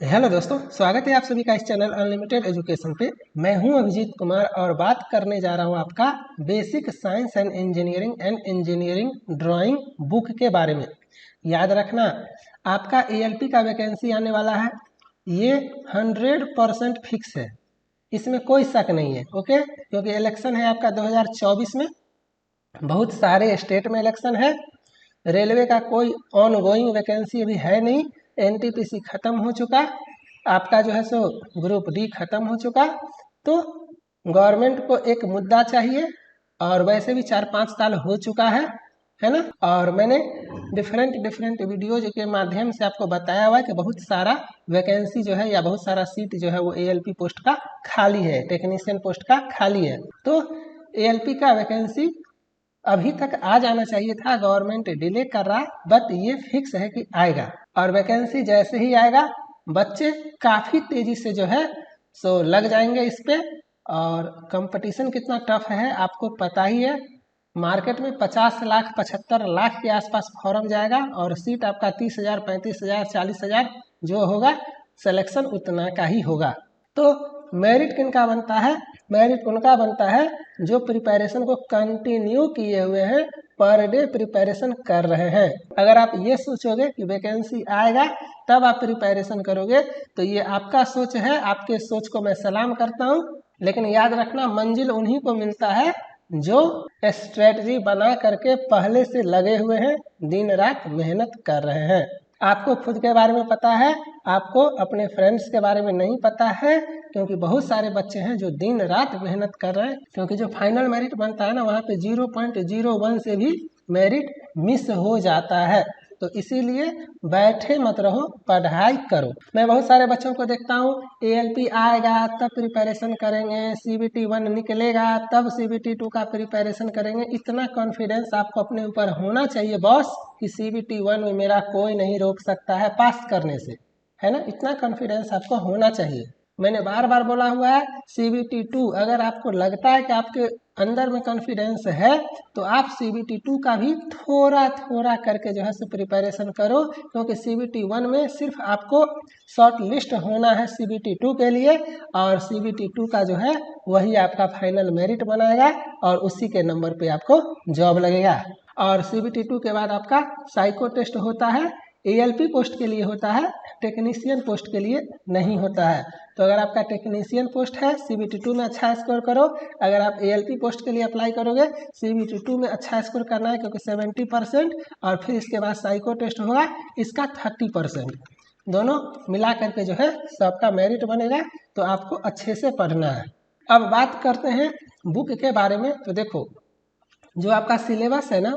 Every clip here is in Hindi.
हेलो दोस्तों, स्वागत है आप सभी का इस चैनल अनलिमिटेड एजुकेशन पे। मैं हूं अभिजीत कुमार और बात करने जा रहा हूं आपका basic science and engineering drawing book के बारे में। याद रखना, आपका एएलपी का वैकेंसी आने वाला है, ये 100% फिक्स है, इसमें कोई शक नहीं है। ओके, क्योंकि इलेक्शन है आपका 2024 में, बहुत सारे स्टेट में इलेक्शन है। रेलवे का कोई ऑन गोइंग वैकेंसी अभी है नहीं, एनटीपीसी खत्म हो चुका, आपका जो है सो ग्रुप डी खत्म हो चुका। तो गवर्नमेंट को एक मुद्दा चाहिए, और वैसे भी 4-5 साल हो चुका है ना। और मैंने डिफरेंट वीडियोज के माध्यम से आपको बताया हुआ है कि बहुत सारा वैकेंसी जो है या बहुत सारा सीट जो है वो एएलपी पोस्ट का खाली है, टेक्नीशियन पोस्ट का खाली है। तो एएलपी का वैकेंसी अभी तक आ जाना चाहिए था, गवर्नमेंट डिले कर रहा है, बट ये फिक्स है कि आएगा। और वैकेंसी जैसे ही आएगा, बच्चे काफ़ी तेज़ी से जो है सो लग जाएंगे इस पे। और कंपटीशन कितना टफ है आपको पता ही है। मार्केट में 50 लाख 75 लाख के आसपास फॉर्म जाएगा, और सीट आपका 30,000 35,000 40,000 जो होगा, सिलेक्शन उतना का ही होगा। तो मेरिट किनका बनता है? मेरिट उनका बनता है जो प्रिपरेशन को कंटिन्यू किए हुए हैं, पर डे प्रिपरेशन कर रहे हैं। अगर आप ये सोचोगे कि वैकेंसी आएगा तब आप प्रिपरेशन करोगे, तो ये आपका सोच है, आपके सोच को मैं सलाम करता हूँ। लेकिन याद रखना, मंजिल उन्हीं को मिलता है जो स्ट्रेटजी बना करके पहले से लगे हुए हैं, दिन रात मेहनत कर रहे हैं। आपको खुद के बारे में पता है, आपको अपने फ्रेंड्स के बारे में नहीं पता है, क्योंकि बहुत सारे बच्चे हैं जो दिन रात मेहनत कर रहे हैं। क्योंकि जो फाइनल मेरिट बनता है ना, वहाँ पे 0.01 से भी मेरिट मिस हो जाता है। तो इसीलिए बैठे मत रहो, पढ़ाई करो। मैं बहुत सारे बच्चों को देखता हूँ, एएलपी आएगा तब प्रिपरेशन करेंगे, सीबीटी 1 निकलेगा तब सीबीटी 2 का प्रिपरेशन करेंगे। इतना कॉन्फिडेंस आपको अपने ऊपर होना चाहिए बॉस, कि सीबीटी 1 में मेरा कोई नहीं रोक सकता है पास करने से, है ना। इतना कॉन्फिडेंस आपको होना चाहिए। मैंने बार बार बोला हुआ है, सीबीटी 2 अगर आपको लगता है कि आपके अंदर में कॉन्फिडेंस है, तो आप सीबीटी 2 का भी थोड़ा थोड़ा करके जो है सो प्रिपरेशन करो। क्योंकि सीबीटी 1 में सिर्फ आपको शॉर्ट लिस्ट होना है सीबीटी 2 के लिए, और सीबीटी 2 का जो है वही आपका फाइनल मेरिट बनाएगा, और उसी के नंबर पे आपको जॉब लगेगा। और सीबीटी 2 के बाद आपका साइको टेस्ट होता है, एएलपी पोस्ट के लिए होता है, टेक्नीशियन पोस्ट के लिए नहीं होता है। तो अगर आपका टेक्नीशियन पोस्ट है, सीबीटी 2 में अच्छा स्कोर करो। अगर आप एएलपी पोस्ट के लिए अप्लाई करोगे, सीबीटी 2 में अच्छा स्कोर करना है, क्योंकि 70%, और फिर इसके बाद साइको टेस्ट होगा, इसका 30%, दोनों मिला करके जो है सबका मेरिट बनेगा। तो आपको अच्छे से पढ़ना है। अब बात करते हैं बुक के बारे में। तो देखो, जो आपका सिलेबस है ना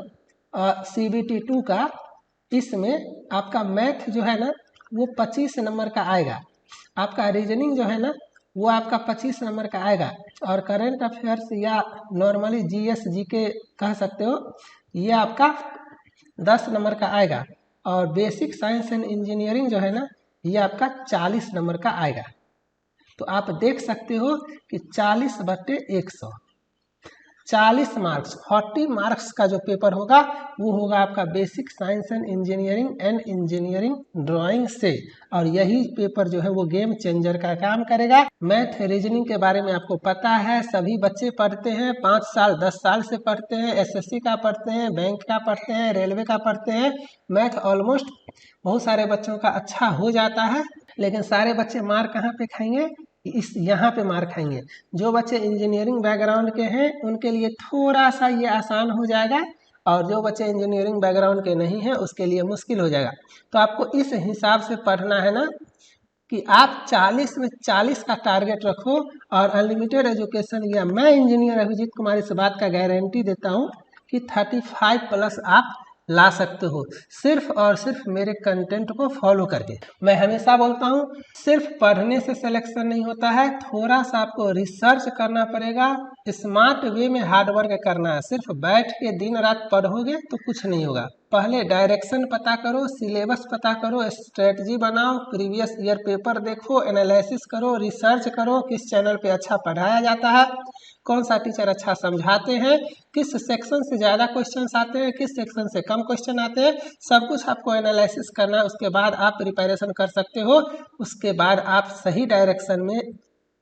सीबीटी 2 का, इसमें आपका मैथ जो है ना वो 25 नंबर का आएगा, आपका रीजनिंग जो है ना वो आपका 25 नंबर का आएगा, और करंट अफेयर्स या नॉर्मली जीएस जीके कह सकते हो, ये आपका 10 नंबर का आएगा। और बेसिक साइंस एंड इंजीनियरिंग जो है ना, ये आपका 40 नंबर का आएगा। तो आप देख सकते हो कि 40/100, 40 मार्क्स, 40 मार्क्स का जो पेपर होगा वो होगा आपका basic science and engineering drawing से। और यही पेपर जो है वो गेम चेंजर का काम करेगा। मैथ रीजनिंग के बारे में आपको पता है, सभी बच्चे पढ़ते हैं, 5 साल 10 साल से पढ़ते हैं, एसएससी का पढ़ते हैं, बैंक का पढ़ते हैं, रेलवे का पढ़ते हैं। मैथ ऑलमोस्ट बहुत सारे बच्चों का अच्छा हो जाता है, लेकिन सारे बच्चे मार कहाँ पे खाएंगे? इस यहाँ पे मार खाएंगे। जो बच्चे इंजीनियरिंग बैकग्राउंड के हैं उनके लिए थोड़ा सा ये आसान हो जाएगा, और जो बच्चे इंजीनियरिंग बैकग्राउंड के नहीं हैं उसके लिए मुश्किल हो जाएगा। तो आपको इस हिसाब से पढ़ना है ना, कि आप 40 में 40 का टारगेट रखो। और अनलिमिटेड एजुकेशन या मैं इंजीनियर अभिजीत कुमार इस बात का गारंटी देता हूँ कि 35+ आप ला सकते हो, सिर्फ और सिर्फ मेरे कंटेंट को फॉलो करके। मैं हमेशा बोलता हूँ, सिर्फ पढ़ने से सिलेक्शन नहीं होता है, थोड़ा सा आपको रिसर्च करना पड़ेगा, स्मार्ट वे में हार्डवर्क करना है। सिर्फ बैठ के दिन रात पढ़ोगे तो कुछ नहीं होगा। पहले डायरेक्शन पता करो, सिलेबस पता करो, स्ट्रेटजी बनाओ, प्रीवियस ईयर पेपर देखो, एनालिसिस करो, रिसर्च करो, किस चैनल पे अच्छा पढ़ाया जाता है, कौन सा टीचर अच्छा समझाते हैं, किस सेक्शन से ज़्यादा क्वेश्चंस आते हैं, किस सेक्शन से कम क्वेश्चन आते हैं, सब कुछ आपको एनालिसिस करना है। उसके बाद आप प्रिपरेशन कर सकते हो। उसके बाद आप सही डायरेक्शन में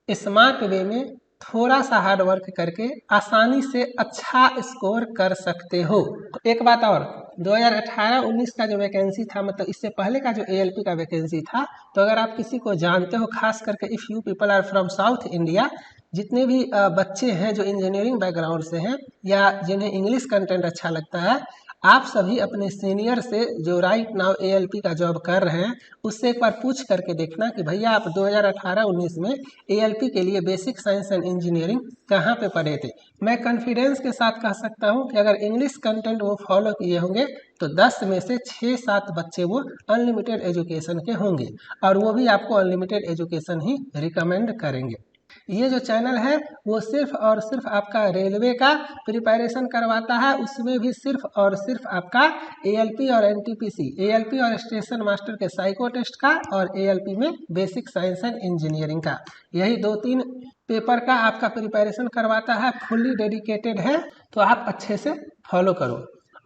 स्मार्ट वे में थोड़ा सा हार्ड वर्क करके आसानी से अच्छा स्कोर कर सकते हो। एक बात और, 2018-19 का जो वैकेंसी था, मतलब इससे पहले का जो ALP का वैकेंसी था, तो अगर आप किसी को जानते हो, खास करके if you people are from south India, जितने भी बच्चे हैं जो इंजीनियरिंग बैकग्राउंड से हैं या जिन्हें इंग्लिश कंटेंट अच्छा लगता है, आप सभी अपने सीनियर से जो राइट नाउ ALP का जॉब कर रहे हैं उससे एक बार पूछ करके देखना कि भैया आप 2018-19 में ALP के लिए बेसिक साइंस एंड इंजीनियरिंग कहाँ पे पढ़े थे। मैं कॉन्फिडेंस के साथ कह सकता हूँ कि अगर इंग्लिश कंटेंट वो फॉलो किए होंगे तो 10 में से 6-7 बच्चे वो अनलिमिटेड एजुकेशन के होंगे, और वो भी आपको अनलिमिटेड एजुकेशन ही रिकमेंड करेंगे। ये जो चैनल है वो सिर्फ और सिर्फ आपका रेलवे का प्रिपरेशन करवाता है, उसमें भी सिर्फ और सिर्फ आपका ALP और NTPC, ALP और स्टेशन मास्टर के साइको टेस्ट का, और ALP में बेसिक साइंस एंड इंजीनियरिंग का, यही 2-3 पेपर का आपका प्रिपरेशन करवाता है। फुल्ली डेडिकेटेड है, तो आप अच्छे से फॉलो करो।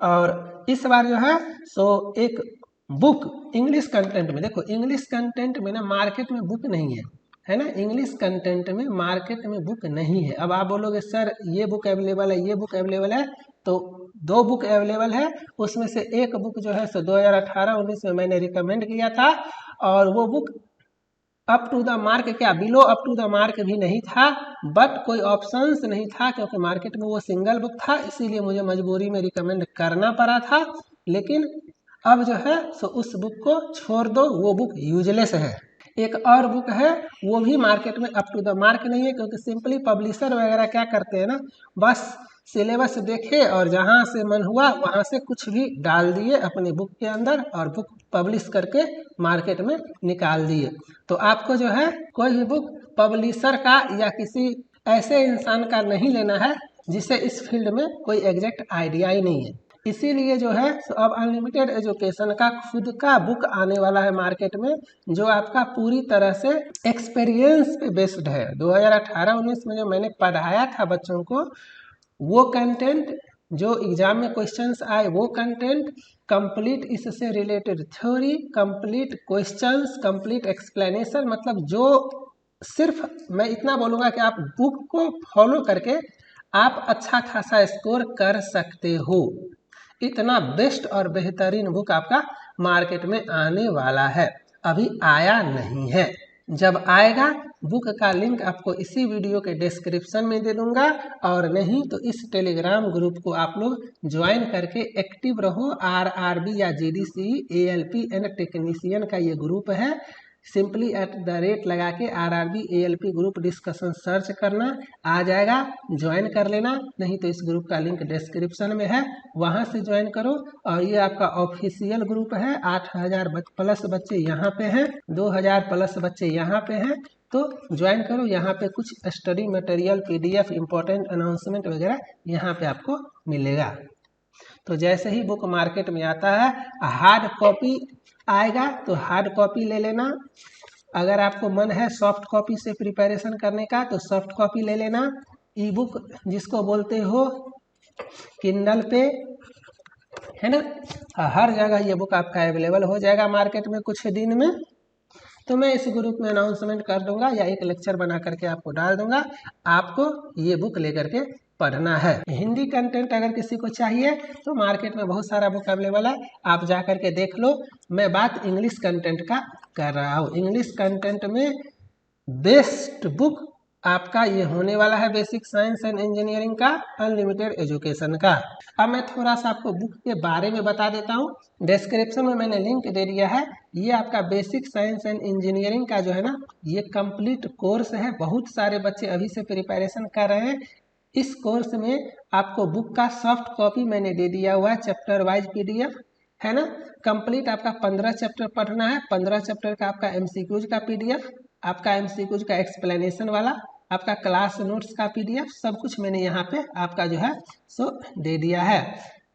और इस बार जो है सो एक बुक इंग्लिश कंटेंट में, देखो इंग्लिश कंटेंट में ना मार्केट में बुक नहीं है ना, इंग्लिश कंटेंट में मार्केट में बुक नहीं है। अब आप बोलोगे सर ये बुक अवेलेबल है, ये बुक अवेलेबल है, तो 2 बुक अवेलेबल है, उसमें से एक बुक जो है सो 2018-19 में मैंने रिकमेंड किया था, और वो book up to the mark, क्या below up to the mark भी नहीं था, बट कोई ऑप्शंस नहीं था क्योंकि मार्केट में वो सिंगल बुक था, इसीलिए मुझे मजबूरी में रिकमेंड करना पड़ा था। लेकिन अब जो है सो उस बुक को छोड़ दो, वो बुक यूजलेस है। एक और बुक है, वो भी मार्केट में अप टू द मार्क नहीं है, क्योंकि सिंपली पब्लिशर वगैरह क्या करते हैं ना, बस सिलेबस देखे और जहाँ से मन हुआ वहाँ से कुछ भी डाल दिए अपनी बुक के अंदर, और बुक पब्लिश करके मार्केट में निकाल दिए। तो आपको जो है कोई भी बुक पब्लिशर का या किसी ऐसे इंसान का नहीं लेना है जिसे इस फील्ड में कोई एग्जैक्ट आइडिया ही नहीं है। इसीलिए जो है अब अनलिमिटेड एजुकेशन का खुद का बुक आने वाला है मार्केट में, जो आपका पूरी तरह से एक्सपीरियंस पे बेस्ड है। 2018-19 में जो मैंने पढ़ाया था बच्चों को, वो कंटेंट, जो एग्जाम में क्वेश्चंस आए वो कंटेंट, कंप्लीट इससे related theory, complete questions, complete explanation, मतलब जो सिर्फ मैं इतना बोलूँगा कि आप बुक को फॉलो करके आप अच्छा खासा स्कोर कर सकते हो। इतना बेस्ट और बेहतरीन बुक आपका मार्केट में आने वाला है, अभी आया नहीं है। जब आएगा बुक का लिंक आपको इसी वीडियो के डिस्क्रिप्शन में दे दूंगा, और नहीं तो इस टेलीग्राम ग्रुप को आप लोग ज्वाइन करके एक्टिव रहो। RRB या GDC ALP एंड टेक्नीशियन का ये ग्रुप है, सिंपली @ लगा के RRB ALP group discussion search करना, आ जाएगा, ज्वाइन कर लेना। नहीं तो इस ग्रुप का लिंक डिस्क्रिप्शन में है, वहां से ज्वाइन करो। और ये आपका ऑफिशियल ग्रुप है, 8000 प्लस बच्चे यहाँ पे हैं, 2000 प्लस बच्चे यहाँ पे हैं, तो ज्वाइन करो। यहाँ पे कुछ study material, PDF, important announcement वगैरह यहाँ पे आपको मिलेगा। तो जैसे ही बुक मार्केट में आता है, हार्ड कॉपी आएगा तो हार्ड कॉपी ले लेना। अगर आपको मन है सॉफ्ट कॉपी से प्रिपरेशन करने का तो सॉफ्ट कॉपी ले लेना। ई बुक जिसको बोलते हो किंडल पे, है ना, हर जगह ये बुक आपका अवेलेबल हो जाएगा मार्केट में कुछ दिन में। तो मैं इस ग्रुप में अनाउंसमेंट कर दूंगा या एक लेक्चर बना करके आपको डाल दूंगा, आपको ये बुक लेकर के पढ़ना है। हिंदी कंटेंट अगर किसी को चाहिए तो मार्केट में बहुत सारा बुक अवेलेबल है, आप जा करके देख लो। मैं बात इंग्लिश कंटेंट का कर रहा हूँ। इंग्लिश कंटेंट में बेस्ट बुक आपका ये होने वाला है, बेसिक साइंस एंड इंजीनियरिंग का अनलिमिटेड एजुकेशन का। अब मैं थोड़ा सा आपको बुक के बारे में बता देता हूँ, डिस्क्रिप्शन में मैंने लिंक दे दिया है। ये आपका बेसिक साइंस एंड इंजीनियरिंग का जो है ना, ये कंप्लीट कोर्स है। बहुत सारे बच्चे अभी से प्रिपरेशन कर रहे हैं। इस कोर्स में आपको बुक का सॉफ्ट कॉपी मैंने दे दिया हुआ है, चैप्टर वाइज PDF, है ना। कंप्लीट आपका 15 चैप्टर पढ़ना है, 15 चैप्टर का आपका MCQs का PDF, आपका MCQs का एक्सप्लेनेशन वाला, आपका क्लास नोट्स का PDF, सब कुछ मैंने यहाँ पे आपका जो है सो दे दिया है।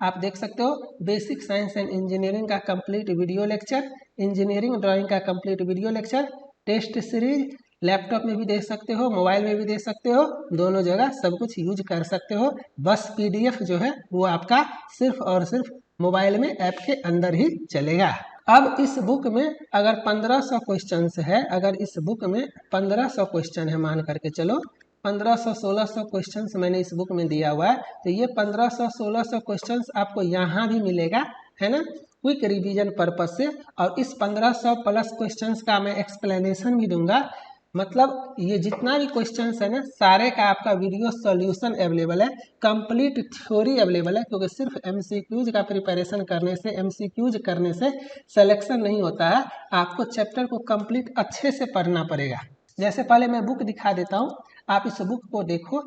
आप देख सकते हो बेसिक साइंस एंड इंजीनियरिंग का complete video lecture, engineering drawing का complete video lecture, test series, laptop में भी देख सकते हो, मोबाइल में भी देख सकते हो, दोनों जगह सब कुछ यूज कर सकते हो। बस पीडीएफ जो है वो आपका सिर्फ और सिर्फ मोबाइल में ऐप के अंदर ही चलेगा। अब इस बुक में अगर 1500 क्वेश्चन है, अगर इस बुक में 1500 क्वेश्चन है, मान करके चलो 1500-1600 क्वेश्चंस मैंने इस बुक में दिया हुआ है, तो ये 1500-1600 क्वेश्चंस आपको यहाँ भी मिलेगा, है ना, क्विक रिवीजन पर्पज से। और इस 1500 प्लस क्वेश्चंस का मैं एक्सप्लेनेशन भी दूंगा, मतलब ये जितना भी क्वेश्चंस है ना, सारे का आपका वीडियो सॉल्यूशन अवेलेबल है, कंप्लीट थ्योरी अवेलेबल है, क्योंकि सिर्फ एमसीक्यूज का प्रिपरेशन करने से, एमसीक्यूज करने से सिलेक्शन नहीं होता है, आपको चैप्टर को कंप्लीट अच्छे से पढ़ना पड़ेगा। जैसे पहले मैं बुक दिखा देता हूँ, आप इस बुक को देखो,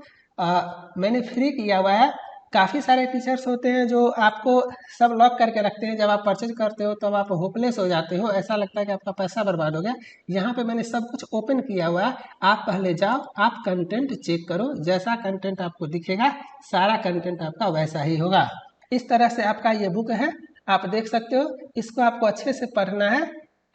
मैंने फ्री किया हुआ है। काफ़ी सारे टीचर्स होते हैं जो आपको सब लॉक करके रखते हैं, जब आप परचेज करते हो तब तो आप होपलेस हो जाते हो, ऐसा लगता है कि आपका पैसा बर्बाद हो गया। यहाँ पे मैंने सब कुछ ओपन किया हुआ है, आप पहले जाओ, आप कंटेंट चेक करो, जैसा कंटेंट आपको दिखेगा सारा कंटेंट आपका वैसा ही होगा। इस तरह से आपका ये बुक है, आप देख सकते हो, इसको आपको अच्छे से पढ़ना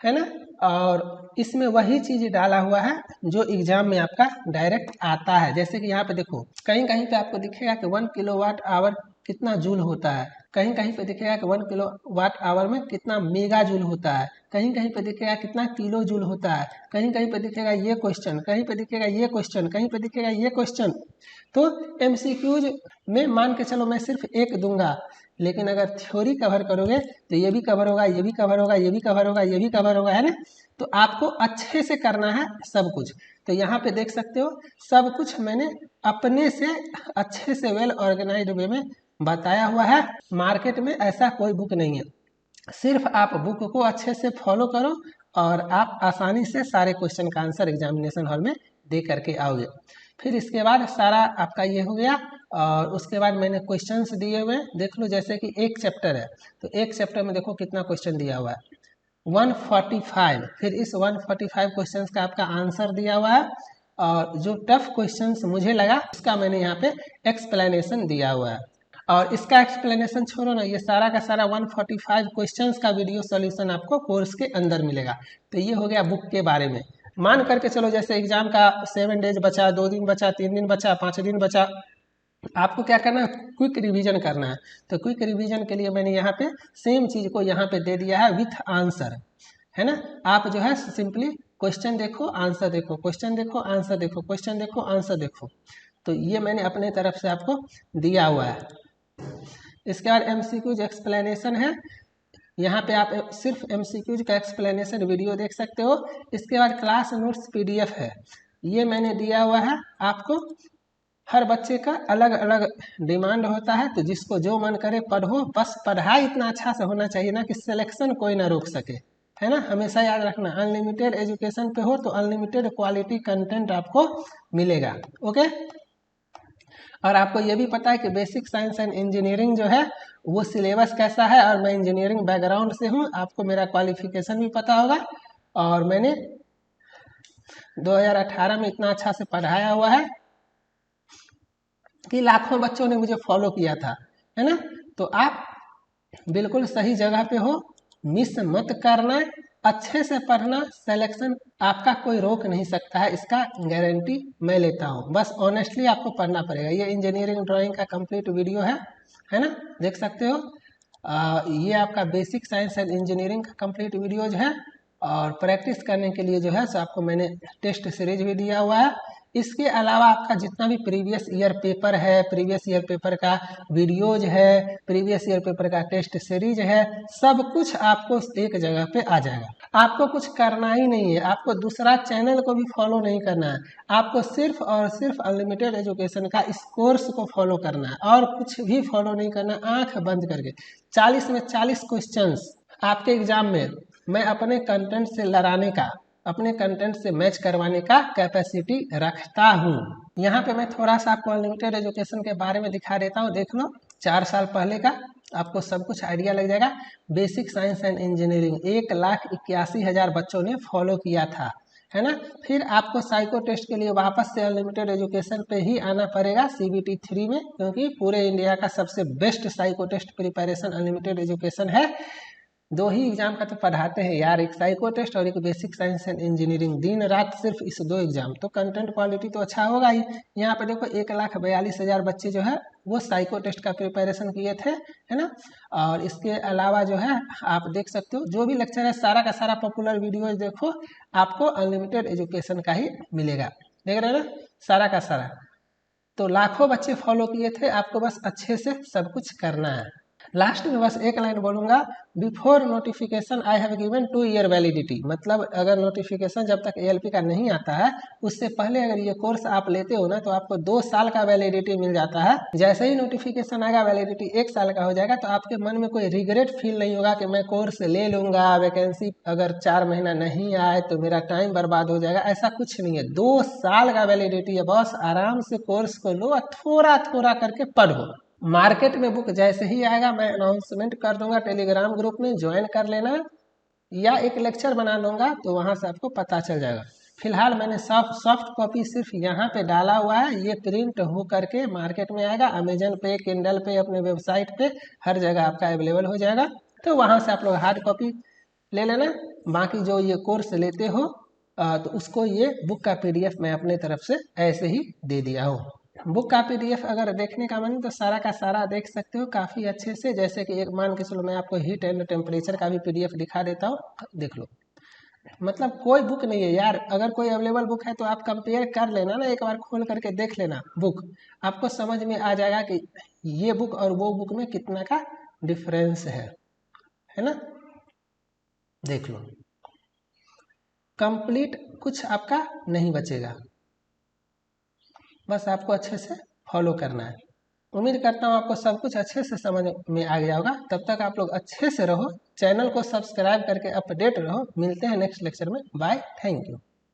है ना, और इसमें वही चीज़ डाला हुआ है जो एग्जाम में आपका डायरेक्ट आता है। जैसे कि यहाँ पे देखो, कहीं कहीं पे आपको दिखेगा कि 1 किलोवाट आवर कितना जूल होता है, कहीं कहीं पे दिखेगा कि 1 किलोवाट आवर में कितना मेगा जूल होता है, कहीं कहीं पे दिखेगा कितना किलो जूल होता है, कहीं कहीं पे दिखेगा ये क्वेश्चन, कहीं पे दिखेगा ये क्वेश्चन, कहीं पे दिखेगा ये क्वेश्चन। तो एमसीक्यूज में मान के चलो मैं सिर्फ एक दूंगा, लेकिन अगर थ्योरी कवर करोगे तो ये भी कवर होगा, ये भी कवर होगा, ये भी कवर होगा, ये भी कवर होगा, है ना। तो आपको अच्छे से करना है सब कुछ। तो यहाँ पे देख सकते हो सब कुछ मैंने अपने से अच्छे से वेल ऑर्गेनाइज्ड वे में बताया हुआ है। मार्केट में ऐसा कोई बुक नहीं है, सिर्फ आप बुक को अच्छे से फॉलो करो और आप आसानी से सारे क्वेश्चन का आंसर एग्जामिनेशन हॉल में दे करके आओगे। फिर इसके बाद सारा आपका ये हो गया, और उसके बाद मैंने क्वेश्चंस दिए हुए हैं, देख लो। जैसे कि एक चैप्टर है, तो एक चैप्टर में देखो कितना क्वेश्चन दिया हुआ है, 145। फिर इस 145 क्वेश्चंस का आपका आंसर दिया हुआ है, और जो टफ क्वेश्चंस मुझे लगा उसका मैंने यहाँ पे एक्सप्लेनेशन दिया हुआ है। और इसका एक्सप्लेनेशन छोड़ो ना, ये सारा का सारा 145 क्वेश्चंस का वीडियो सॉल्यूशन आपको कोर्स के अंदर मिलेगा। तो ये हो गया बुक के बारे में। मान करके चलो जैसे एग्जाम का 7 डेज बचा, 2 दिन बचा, 3 दिन बचा, 5 दिन बचा, आपको क्या करना है, क्विक रिवीजन करना है। तो क्विक रिवीजन के लिए मैंने यहाँ पे सेम चीज़ को यहाँ पे दे दिया है विथ आंसर, है ना। आप जो है सिंपली क्वेश्चन देखो, आंसर देखो, क्वेश्चन देखो, आंसर देखो, क्वेश्चन देखो, आंसर देखो। तो ये मैंने अपने तरफ से आपको दिया हुआ है। इसके बाद एमसीक्यूज एक्सप्लेनेशन है, यहाँ पे आप सिर्फ एमसीक्यूज का एक्सप्लेनेशन वीडियो देख सकते हो। इसके बाद क्लास नोट्स पीडीएफ है, ये मैंने दिया हुआ है आपको। हर बच्चे का अलग अलग डिमांड होता है, तो जिसको जो मन करे पढ़ो, बस पढ़ाई इतना अच्छा से होना चाहिए ना कि सिलेक्शन कोई ना रोक सके, है ना। हमेशा याद रखना, अनलिमिटेड एजुकेशन पे हो तो अनलिमिटेड क्वालिटी कंटेंट आपको मिलेगा, ओके। और आपको ये भी पता है कि बेसिक साइंस एंड इंजीनियरिंग जो है वो सिलेबस कैसा है, और मैं इंजीनियरिंग बैकग्राउंड से हूँ, आपको मेरा क्वालिफिकेशन भी पता होगा, और मैंने 2018 में इतना अच्छा से पढ़ाया हुआ है कि लाखों बच्चों ने मुझे फॉलो किया था, है ना। तो आप बिल्कुल सही जगह पे हो, मिस मत करना, अच्छे से पढ़ना, सिलेक्शन आपका कोई रोक नहीं सकता है, इसका गारंटी मैं लेता हूँ। बस ऑनेस्टली आपको पढ़ना पड़ेगा। ये इंजीनियरिंग ड्राइंग का कंप्लीट वीडियो है ना, देख सकते हो। ये आपका बेसिक साइंस एंड इंजीनियरिंग का कंप्लीट वीडियोज है, और प्रैक्टिस करने के लिए जो है सो आपको मैंने टेस्ट सीरीज भी दिया हुआ है। इसके अलावा आपका जितना भी प्रीवियस ईयर पेपर है, प्रीवियस ईयर पेपर का वीडियोज है, प्रीवियस ईयर पेपर का टेस्ट सीरीज है, सब कुछ आपको एक जगह पे आ जाएगा। आपको कुछ करना ही नहीं है, आपको दूसरा चैनल को भी फॉलो नहीं करना है, आपको सिर्फ और सिर्फ अनलिमिटेड एजुकेशन का इस कोर्स को फॉलो करना है, और कुछ भी फॉलो नहीं करना। आंख बंद करके 40 में 40 क्वेश्चंस आपके एग्जाम में मैं अपने कंटेंट से लड़ाने का, अपने कंटेंट से मैच करवाने का कैपेसिटी रखता हूँ। यहाँ पे मैं थोड़ा सा आपको अनलिमिटेड एजुकेशन के बारे में दिखा देता हूँ, देख लो। 4 साल पहले का आपको सब कुछ आइडिया लग जाएगा। बेसिक साइंस एंड इंजीनियरिंग 1,81,000 बच्चों ने फॉलो किया था, है ना। फिर आपको साइको टेस्ट के लिए वापस से अनलिमिटेड एजुकेशन पे ही आना पड़ेगा CBT 3 में, क्योंकि पूरे इंडिया का सबसे best psycho test preparation unlimited education है। 2 ही एग्जाम का तो पढ़ाते हैं यार, एक साइको टेस्ट और एक बेसिक साइंस एंड इंजीनियरिंग, दिन रात सिर्फ इस 2 एग्जाम, तो कंटेंट क्वालिटी तो अच्छा होगा ही। यहाँ पे देखो 1,42,000 बच्चे जो है वो साइको टेस्ट का प्रिपरेशन किए थे, है ना। और इसके अलावा जो है आप देख सकते हो जो भी लेक्चर है सारा का सारा पॉपुलर वीडियोज देखो, आपको अनलिमिटेड एजुकेशन का ही मिलेगा, देख रहे हैं ना, सारा का सारा। तो लाखों बच्चे फॉलो किए थे, आपको बस अच्छे से सब कुछ करना है। लास्ट में बस एक लाइन बोलूंगा, before notification I have given 2 year validity, मतलब अगर नोटिफिकेशन जब तक ALP का नहीं आता है उससे पहले अगर ये कोर्स आप लेते हो ना तो आपको 2 साल का वैलिडिटी मिल जाता है। जैसे ही नोटिफिकेशन आएगा वैलिडिटी 1 साल का हो जाएगा, तो आपके मन में कोई रिग्रेट फील नहीं होगा कि मैं कोर्स ले लूंगा, वैकेंसी अगर 4 महीना नहीं आए तो मेरा टाइम बर्बाद हो जाएगा, ऐसा कुछ नहीं है। 2 साल का वैलिडिटी है, बस आराम से कोर्स को लो और थोड़ा थोड़ा करके पढ़ो। मार्केट में बुक जैसे ही आएगा मैं अनाउंसमेंट कर दूंगा टेलीग्राम ग्रुप में, ज्वाइन कर लेना, या एक लेक्चर बना दूंगा तो वहां से आपको पता चल जाएगा। फिलहाल मैंने सॉफ्ट कॉपी सिर्फ यहाँ पे डाला हुआ है, ये प्रिंट हो करके मार्केट में आएगा, अमेजन पे, किंडल पे, अपने वेबसाइट पे हर जगह आपका अवेलेबल हो जाएगा, तो वहां से आप लोग हार्ड कॉपी ले लेना। बाकी जो ये कोर्स लेते हो तो उसको ये बुक का PDF मैं अपने तरफ से ऐसे ही दे दिया हूँ। बुक का PDF अगर देखने का मन तो सारा का सारा देख सकते हो काफ़ी अच्छे से। जैसे कि एक मान के चलो मैं आपको हीट एंड टेम्परेचर का भी PDF दिखा देता हूँ, देख लो। मतलब कोई बुक नहीं है यार, अगर कोई अवेलेबल बुक है तो आप कंपेयर कर लेना ना, एक बार खोल करके देख लेना बुक, आपको समझ में आ जाएगा कि ये बुक और वो बुक में कितना का डिफरेंस है ना। देख लो, कंप्लीट कुछ आपका नहीं बचेगा, बस आपको अच्छे से फॉलो करना है। उम्मीद करता हूँ आपको सब कुछ अच्छे से समझ में आ गया होगा। तब तक आप लोग अच्छे से रहो, चैनल को सब्सक्राइब करके अपडेट रहो। मिलते हैं नेक्स्ट लेक्चर में, बाय, थैंक यू।